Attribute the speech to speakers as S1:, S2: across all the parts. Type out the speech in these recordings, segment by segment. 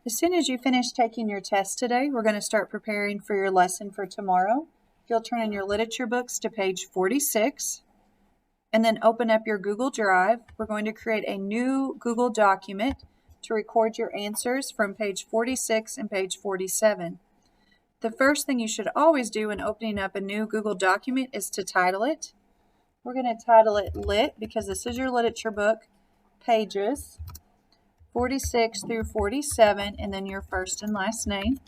S1: As soon as you finish taking your test today, we're going to start preparing for your lesson for tomorrow. If you'll turn in your literature books to page 46 and then open up your Google Drive, we're going to create a new Google document to record your answers from page 46 and page 47. The first thing you should always do when opening up a new Google document is to title it. We're going to title it Lit because this is your literature book, pages 46 through 47, and then your first and last name.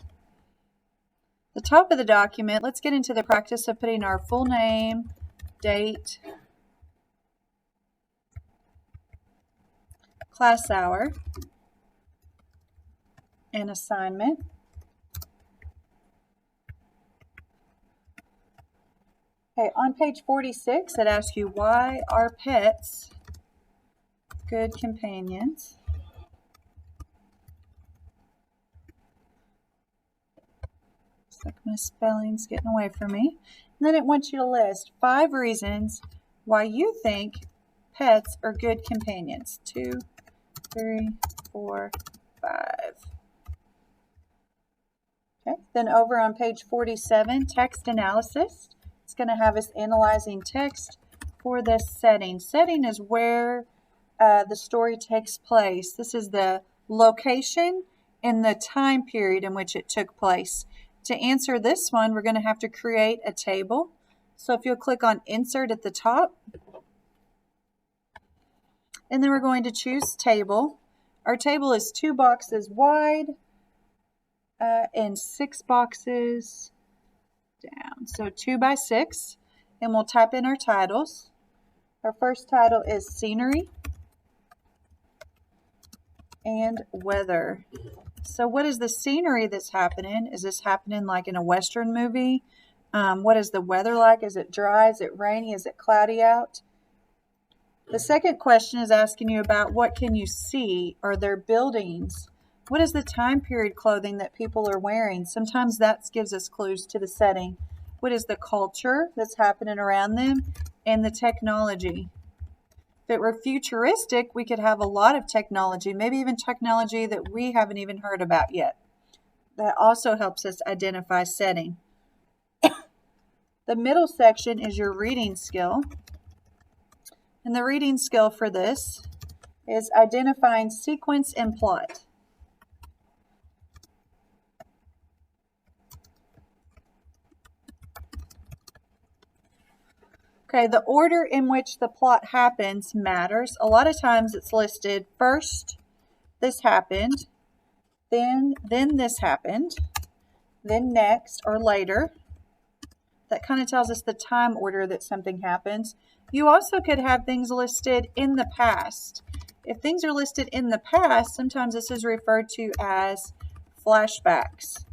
S1: The top of the document, let's get into the practice of putting our full name, date, class hour, and assignment. Okay, on page 46, it asks you, why are pets good companions? Looks like my spelling's getting away from me. And then it wants you to list 5 reasons why you think pets are good companions. 2, 3, 4, 5. Okay, then over on page 47, text analysis. It's going to have us analyzing text for this setting. Setting is where the story takes place. This is the location and the time period in which it took place. To answer this one, we're going to have to create a table. So if you'll click on Insert at the top, and then we're going to choose Table. Our table is 2 boxes wide and 6 boxes down. So 2 by 6, and we'll type in our titles. Our first title is Scenery and Weather. So what is the scenery that's happening? Is this happening like in a Western movie? What is the weather like? Is it dry? Is it rainy? Is it cloudy out? The second question is asking you about what can you see? Are there buildings? What is the time period clothing that people are wearing? Sometimes that gives us clues to the setting. What is the culture that's happening around them? And the technology. If it were futuristic, we could have a lot of technology, maybe even technology that we haven't even heard about yet. That also helps us identify setting. The middle section is your reading skill. And the reading skill for this is identifying sequence and plot. Okay, the order in which the plot happens matters. A lot of times it's listed first, this happened, then this happened, then next or later. That kind of tells us the time order that something happens. You also could have things listed in the past. If things are listed in the past, sometimes this is referred to as flashbacks.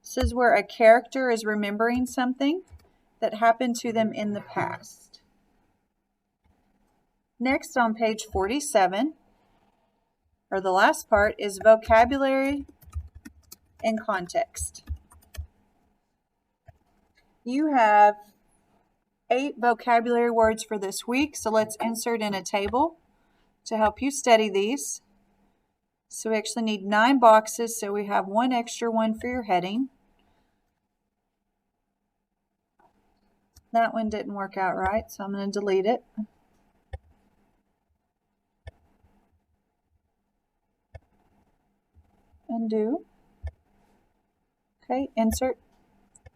S1: This is where a character is remembering something that happened to them in the past. Next on page 47, or the last part, is vocabulary and context. You have 8 vocabulary words for this week, so let's insert in a table to help you study these. So we actually need 9 boxes, so we have 1 extra one for your heading. That one didn't work out right, so I'm going to delete it. Undo. Okay, insert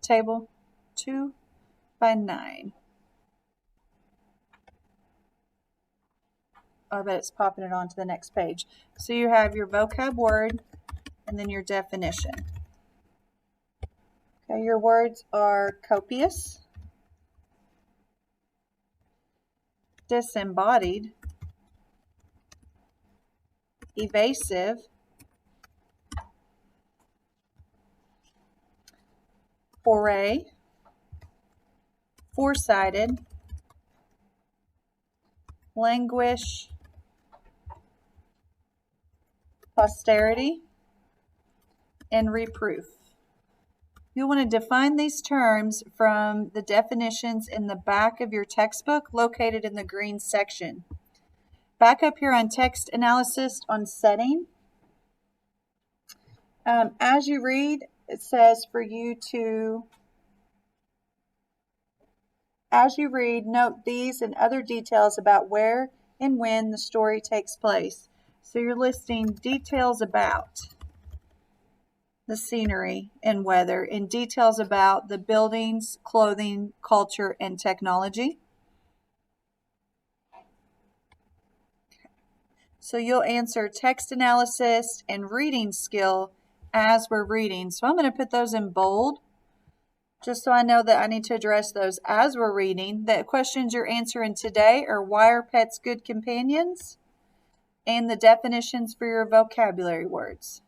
S1: table 2 by 9. Oh, I bet it's popping it onto the next page. So you have your vocab word and then your definition. Okay, your words are copious, disembodied, evasive, foray, foresighted, languish, posterity, and reproof. You'll want to define these terms from the definitions in the back of your textbook located in the green section. Back up here on text analysis on setting. As you read, it says for you to, as you read, note these and other details about where and when the story takes place. So you're listing details about the scenery and weather, and details about the buildings, clothing, culture, and technology. So you'll answer text analysis and reading skill as we're reading. So I'm going to put those in bold just so I know that I need to address those as we're reading. The questions you're answering today are why are pets good companions? And the definitions for your vocabulary words.